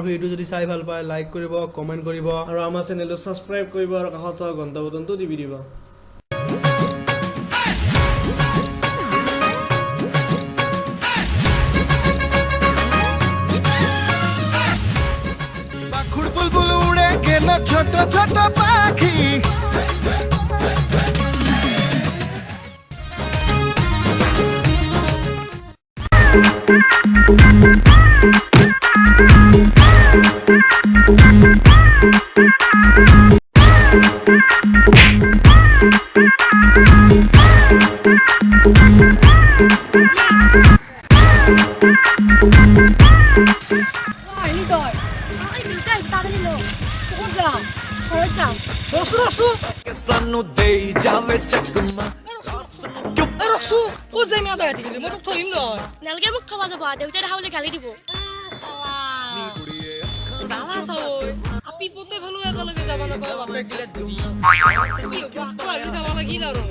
আমাৰ ভিডিঅ' যদি চাই ভাল পায় লাইক কৰিব, কমেণ্ট কৰিব আৰু আমাৰ চেনেলটো ছাবস্ক্ৰাইব কৰিব আৰু কাষত থকা ঘণ্টা বটনটো টিপি দিব। বুলবুল উড়ে গেল ছোট ছোট পাখি ਸਾਨੂੰ ਦੇਈ ਜਾਵੇ ਚੱਕਮਾ ৰসু ক'ত যাই মেলা দাঁড়াই থাকিলে মই তোক থৰিম নহয় নালগে মোক থবা যাব দেউতাই দেখাবলৈ গালি দিব জালা চাৱৈ আপি পোতে ভালো একেলগে যাব নাপায় বাপেক গিলাত ধৰি কি বাপটো আৰু যাব লাগিল আৰু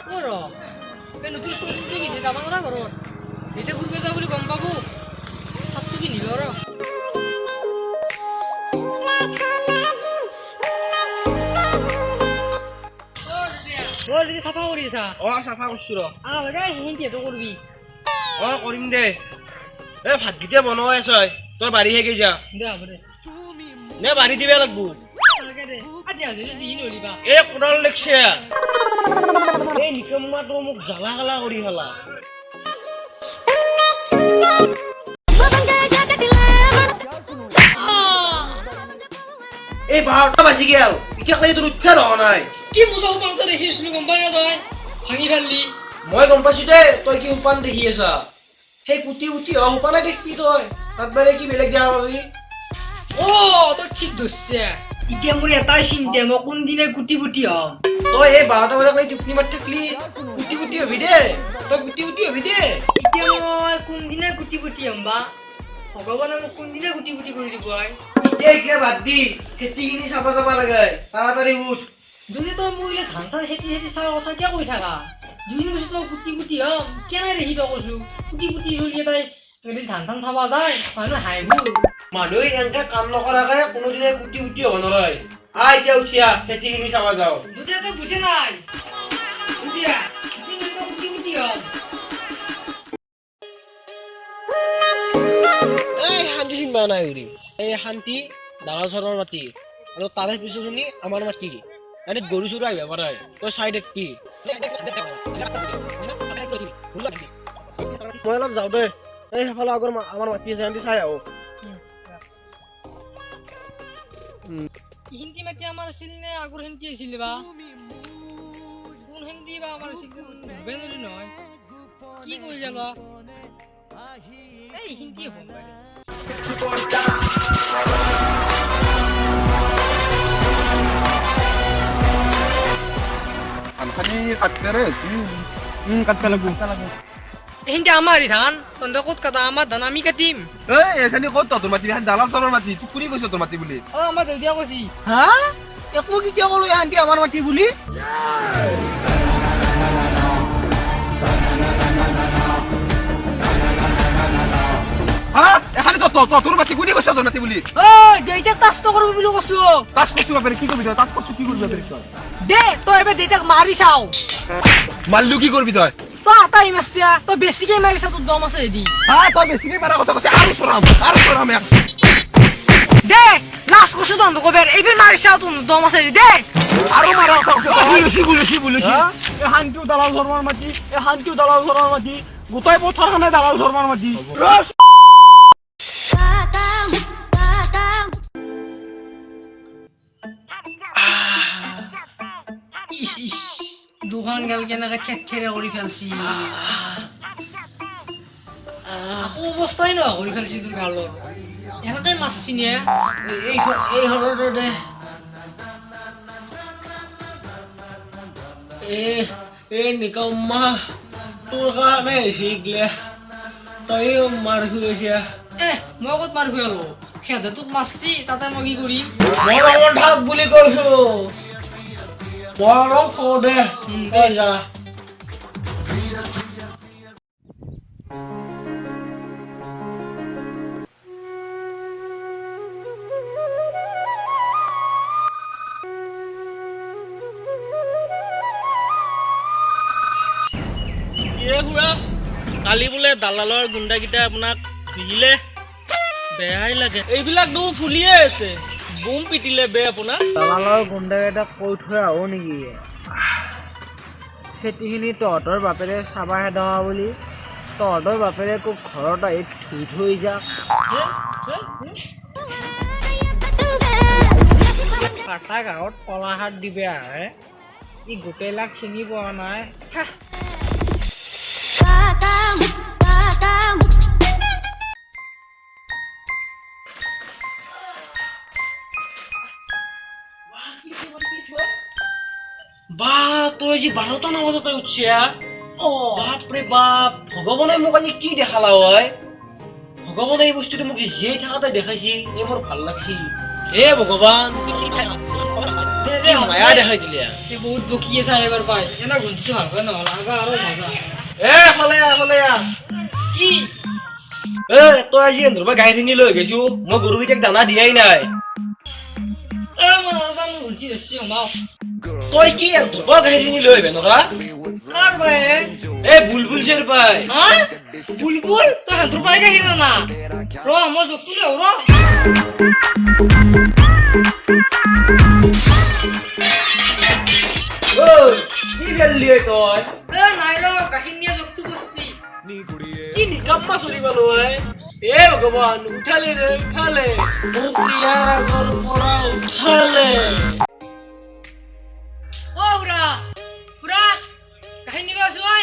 কৰ এই নতুন স্কুলটো পিন্ধি যাব নোৱাৰা ঘৰত এতিয়া ঘূৰিব যাওঁ বুলি গম পাব ছাতটো পিন্ধিব আৰু চাফা কৰি আছা চাফা কৰছো ৰ হিন্দিটো কৰবি কৰিম দে ভাতকেইটা বনোৱাই আছ তই বাৰীহে গৈ যা দে হ'ব দে নে বাৰী দিবা লাগব কোদাল দেখছে এই নিকম্মাটো মোক জ্বালা কালা কৰি হলা এই 12টা বাজি গেল এতিয়ালৈকে তোৰ উৎসাহ হোৱা নাই কি বুজাব পাৰোঁ দেখিছিলো গম পাই না তই ভাঙি ফেললি মই গম পাইছো দে তই কি উপান দেখি আছা সেই কুটি উঠি উপানে দেখবি তই তাত বাৰে কি বেলেগ দিয়া পাবি তই ঠিক ধৰছে এতিয়া মোৰ এটাই চিন্তা মই কোনদিনে গুটি গুটি হম তই এই 12টা বজালৈ টোপনি মাৰি থাকলি গুটি গুটি হবি দে তই গুটি গুটি হবি দে এতিয়া মই কোনদিনে গুটি গুটি হম বা ভগৱানে মোক কোনদিনে গুটি গুটি কৰি দিব এতিয়া বাদ দি খেতিখিনি চাব যাব লাগে তাড়াতাড়ি উঠ যদি তই মোৰ ধান চান খেতি চাৰ কথা কিয় কৈ থাকা দুদিন পিছত মই গুটি গুটি হম কেনে দেখি তই কৈছো গুটি গুটি চলি তাই ধান চান চাব যায় মানুহ হাঁহিব মানুহে এনেকে কাম নকৰাকে কোনোদিনে গুটি গুটি হ'ব নোৱাৰে এতিয়া উঠিয়া খেতিখিনি চাব যাওঁ যদি তই বুজি নাই বুজিয়া গুটি গুটি হম এই শান্তি চিনবা নাই উৰি এই শান্তি ডাঙৰ চৰৰ মাটি আৰু তাৰে পিছত শুনি আমাৰ মাটি এনে গৰু চৰু আহিব পাৰে তই চাই দেখবি মই অলপ যাওঁ দে এই সেইফালে আগৰ আমাৰ মাটি আছে শান্তি চাই আহো হিন্দি মাটি আমাৰ আছিল নে আগৰ হিন্দি আছিল বা কোন হিন্দি বা আমাৰ আছিল বেনলি নহয় কি কৰি যাব এই হিন্দি হ'ব পাৰে খালি কাটতে ৰে কাটতে লাগবো হিন্দি আমাৰই ধান তহঁতে ক'ত কাটা আমাৰ ধান আমি কাটিম এই এখানে কত তোৰ মাটি দালাল সৰৰ মাটি তুই কুনি কইছ তোৰ মাটি বলি আমাৰ দেউতাই কৈছি হা একো কি কিয় কলো আন্টি আমার মাটি বলি হা এখানে তো তোর মাটি কুনি কইছ তোর মাটি বলি দেউতাক টাষ্ট কৰিব বুলি কৈছো তাস কৰছি বাপৰে কি কৰবি তাস কৰছি কি কৰবি বাপৰে দে তই এবাৰ দেউতাক মাৰি চাও মাল্লু কি কৰবি তুই তই আটাই মাৰছা তই বেছিকে মাৰিছা তোৰ দম আছে দি হ্যাঁ তুই বেশি মাৰা কথা কইছ আৰ সৰাম দে লাষ্ট কৈছো তহঁতে কবেৰ এইবাৰ মাৰি চাও তোৰ দম আছে দি দে আরো মারা কথা বলছি এ হান্টিও দালাল ধর্মার মাটি এ হান্টিও দালাল ধর্মার মাটি গোটাই পথারখানে দালাল ধর্মার মাটি ইস দুখন গাল কেনেকে থেৰ কৰি ফেলছি আকৌ অৱস্থাই নোহোৱা কৰি ফেলছি তোৰ গালৰ এনেকে মাৰছি নে এই হৰদে দে এই নিকম্মা তোৰ কাৰণে শিকলে তই মাৰ খুৱাইছা মই ক'ত মাৰ খুৱালো সিহঁতে তোক মাৰছি তাতে মই কি কৰিম মই ৰমন থাক বুলি কৈছো মই অলপ কওঁ দে তই যা খুৰা কালি বোলে দালালৰ গুণ্ডাকেইটা আপোনাক ভিজিলে বেয়াই লাগে এইবিলাক দেখোন ফুলিয়ে আছে বুম পিটিলে বে আপোনাক দালালৰ গুণ্ডাকেইটাক কৈ থৈ আহো নেকি খেতিখিনি তহঁতৰ বাপেৰে চাবাহে দহা বুলি তহঁতৰ বাপেৰে আকৌ ঘৰত আহি থুই থৈ যাক কাটা গাঁৱত কলাহাত দিবে আহে ই গোটেইলাক চিনি পোৱা নাই বা তই আজি 12টা বজাতে উঠিয়া বাপৰে বাপ ভগৱানে মোক আজি কি দেখালা হয় ভগৱানে এই বস্তুটো মোক জীয়াই থাকাতে দেখাইছি এই মোৰ ভাল লাগছি হে ভগৱান মায়া দেখাই দিলে বহুত বকি আছে এবাৰ পাই এনা ঘুমটিটো ভালকৈ নহ'ল আগা আৰু মজা ফালে কি তই আজি এন্ধৰবা গাই খিনি লৈ গৈছো মই গৰুকেইটাক দানা দিয়াই নাই মই নাজানো মোৰ ঘুমটি বেছি সোমাও তই কি এন্ধৰবা গাই খিনি লৈ আহিবা নৰা বুলবুল চেৰ পাই বুলবুল তই হাতৰ পাই গাহি না ৰ মই জোকটো লওঁ ৰ কি গেলি তই নাই ৰ গাখীৰ নিয়া জোকটো বসছি কি নিকাম্মা চলি পালো এ ভগৱান উঠালে ৰে উঠালে মোক ইয়াৰ আগৰ পৰা উঠালে ও উৰা গাখীৰ নিবা আছো ঐ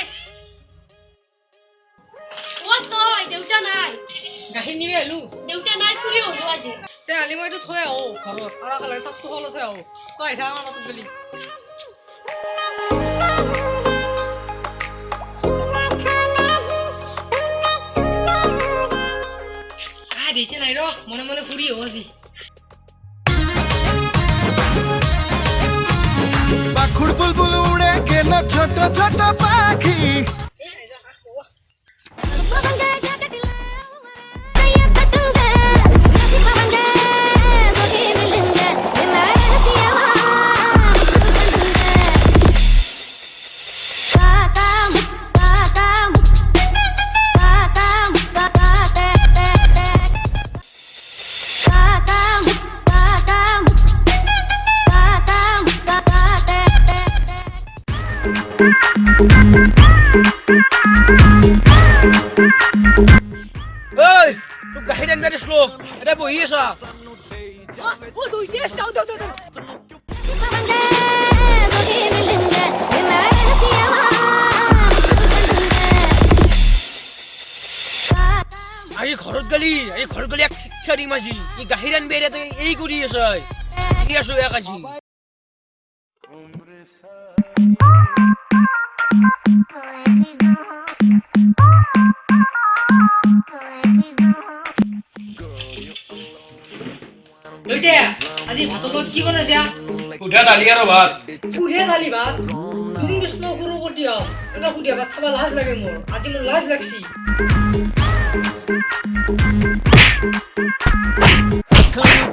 অ তই দেউতা নাই গাখীৰ নিবি আহিলো দেউতা নাই ফুৰি হলো আজি তে আলি মইতো থৈ আহো ঘৰত আৰু কালে চাতটো হল থৈ আহো তই আহি থাক আমাৰ মাতত গলি দেখিছে নাই ৰ মনে মনে ফুৰি আহো আজি পাখুৰ বুলবুল উড়ে গেল ছোট ছোট পাখি তোক গাখীৰ আনিব দিছিলো এতিয়া বহি আছা আজি ঘৰত গলি এক শিক্ষা দিম আজি ই গাখীৰ আনিব এই কৰি আছে কি আছো এক আজি আজি ভাতৰ কি বনাইছা সুধা দালি আৰু ভাত সুধে দালি ভাত দুদিন বেছি মই সৰু কৰি দিয় এটা সুধিয়া ভাত খাব লাজ লাগে মোৰ আজি মোৰ লাজ লাগছি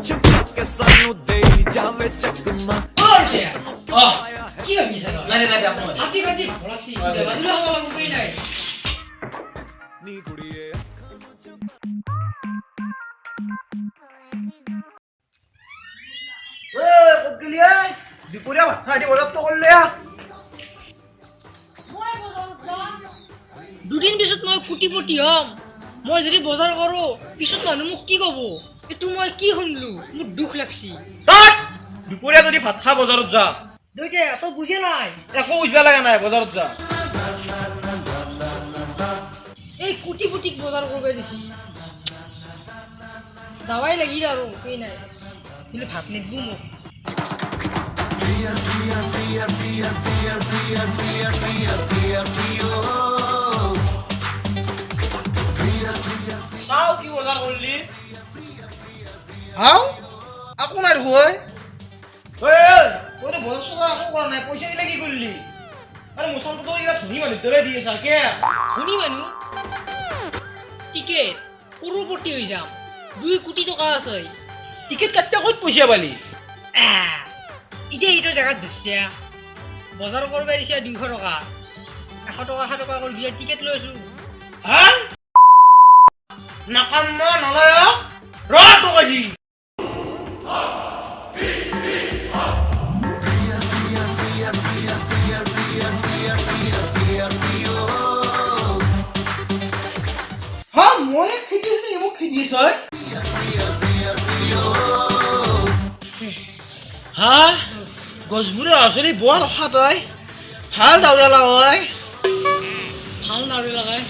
चुपक के सानू दे जावे चकमा কি ভাবিছা নাই আপোনাৰ হাসি কাটি ভলাছি দেবাদুলা হওয়া লাগবে নাই नी कुड़िए দুপৰীয়া ভাত খাই দিব অলপ কৰিলে দুদিন পিছত মই কুটি হম মই যদি বজাৰ কৰো পিছত মানুহ মোক কি কব এইটো মই কি শুনলো মোৰ দুখ লাগছি দুপৰীয়া যদি ভাত খা বজাৰত যা দুইটা তই বুঝে নাই একো বুঝবা লাগা নাই বজাৰত যা এই কুটি বজাৰ কৰিব দিছি যাবাই লাগিল আৰু এই নাই কিন্তু ভাত নিদিব মোক চাও কি বজাৰ কৰিলি হাও আকো নাই হয় তই তো বজাৰ চজাৰ একো কৰা নাই পইচা দিলে কি কৰিলি আৰে মুসলমান তো ইয়া ধনী মানুষ ধৰে দিয়ে থাকে ধনী মানুহ টিকেট কৰোৰপতি হৈ যাম 2 কোটি টকা আছে টিকেট কাটতে কত পইচা পালি এতিয়া এইটো জেগাত দিছে বজাৰ কৰিব দিছে 200 টকা 1 100 টকা কৰি বিয়াৰ টিকেট লৈ আছো হা নাকাম মই নলয় ৰ তোক আজি হা মই খেদিছো মোক খেদিছ হা গছবোৰে আচলি বৰ ৰখা তই ভাল দাউৰালা হয় ভাল নাৰি লগাই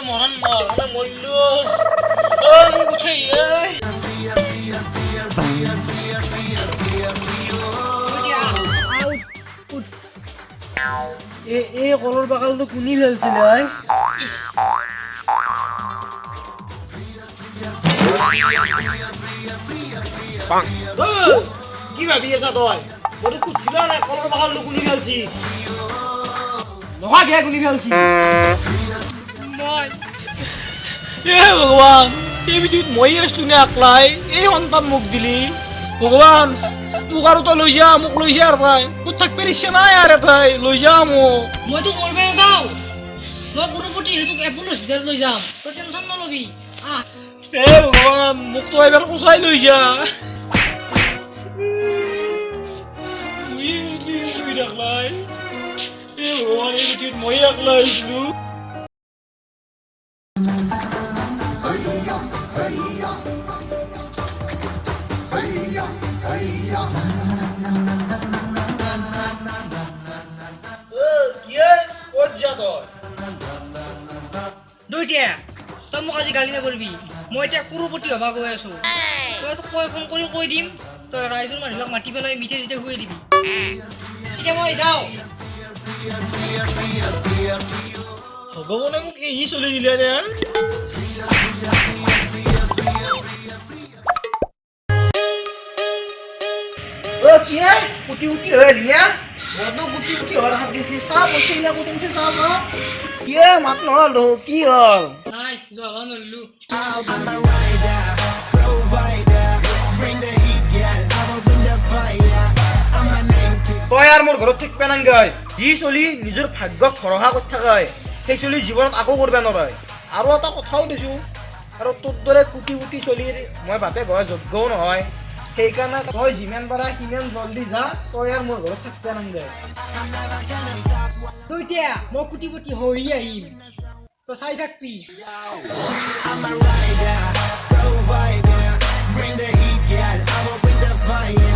মৰণ মৰিলো মোক উঠাই এই কলৰ বাগানটো কোনি ফেলছিলে কি ভাবি আছা তই মই কুঠিল নাই কলৰ বাগানটো কোনি ফেলছি নহয় গে কোনি ফেলছি ভগৱান এই বিদ্যুৎ মই আছো নে আকলাই এই সন্তান মোক দিলি ভগৱান মোক আৰু তই লৈ যা মোক লৈ যা আৰু ভাই ক'ত থাকবি ইচ্ছা নাই আৰু তই লৈ যা মোক মইতো কৰবে যাওঁ মই গুৰুপতি তোক এপল হস্পিটেল লৈ যাম তই টেনশ্যন নলবি আহ হে ভগৱান মোক তো এবাৰ সঁচাই লৈ যা ভগৱান এই বিদ্যুৎ মই আকলাই আহিছিলো দুইটিয়া তই মোক আজি গালি নকৰিবি মই এতিয়া কুৰুপতি হবা গৈ আছো তই তোক ফোন কৰি কৈ দিম তই ৰাইজৰ মানুহবিলাক মাতি পেলাই মিঠাই চিঠাই খুৱাই দিবি এতিয়া মই যাওঁ ভগৱানে মোক এই চলি দিলে নে কুটি উঠি হৈ ধুনীয়া মইতো কুটি উঠি হোৱাৰ হাত দিছি চাহ বস্তুবিলাক কুটিছে চাহ কি মাত নহলো কি হ'ল নাই যাব নোৱাৰিলো তই আৰু মোৰ ঘৰত থাকিব নাংগাই যি চলি নিজৰ ভাগ্যক ভৰসা কৰি থাকাই সেই চলি জীৱনত আকৌ কৰিব নোৱাৰে আৰু এটা কথাও দিছো আৰু তোৰ দৰে কুটি কুটি চলিৰ মই বাটে গৈ যোগ্যও নহয় সেইকাৰণে তই যিমান পাৰা সিমান জল্দি যা তই আৰু মোৰ ঘৰত থাকিব নাংগাই দুইটিয়া মই কুটিপতি হৈ আহিম তই চাই থাকবি Bring the heat, girl. I'm up in the fire.